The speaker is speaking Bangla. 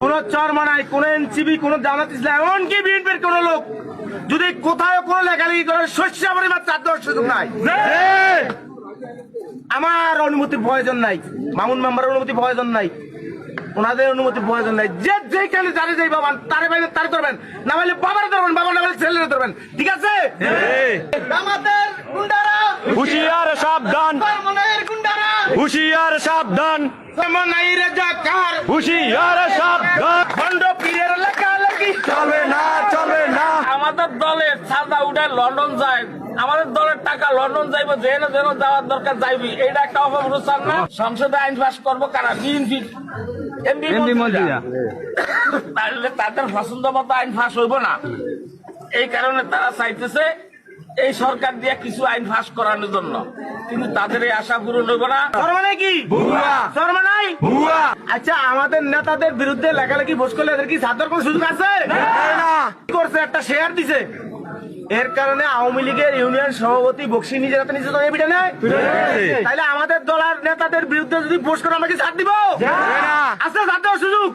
কোন চরমনাই, কোন এনসিবি, কোন জামাত ইসলাম, এমনকি বিএনপির কোন লোক যদি কোথাও কোন লেখালেখি করে শস্য পরিমাণ চার দেওয়ার সুযোগ নাই। আমার অনুমতির প্রয়োজন নাই, মামুন মেম্বারের অনুমতি প্রয়োজন নাই, ওনাদের অনুমতি প্রয়োজন নাই। যে যেখানে যারে যাই বাবা তারে পাইবেন তারে ধরবেন, না পাইলে বাবার ধরবেন, বাবা না পাইলে ছেলেরে ধরবেন, ঠিক আছে? আমাদের গুন্ডারা হুশিয়ার সাবধান, চরমনাইয়ের গুন্ডারা হুশিয়ার সাবধান, চরমনাই রাজাকার হুশিয়ার সাবধান। খন্ড পীরের লেখালেখি চলবে না, চলবে না। আমাদের দলের ছাদা উঠে লন্ডন যায়, আমাদের দলের টাকা লন্ডন যাইবো, যেন যেন যাওয়ার দরকার যাইবি, এইটা একটা অপপ্রচার না? সংসদে আইন পাস করবো কারা? বিএনপি এমপি মন্ত্রীরা। তাহলে তাদের পছন্দ মতো আইন পাস হইব না। এই কারণে তারা চাইতেছে এই সরকার দিয়ে কিছু আইন পাস করানোর জন্য, কিন্তু তাদের এই আশা পূরণ হইব না। চরমনাই কি ভুয়া, চরমনাই ভুয়া। আচ্ছা, আমাদের নেতাদের বিরুদ্ধে লেখালেখি ভোট করলে এদের কি ছাত্র কোন সুযোগ আছে? কি করছে? একটা শেয়ার দিছে, এর কারণে আওয়ামী লীগের ইউনিয়ন সভাপতি বক্সি নিজের হাতে নিজে এবিটা নেয়। তাইলে আমাদের দলের নেতাদের বিরুদ্ধে যদি ভোট করে আমাকে ছাড় দিব? আছে ছাড় দেওয়ার সুযোগ?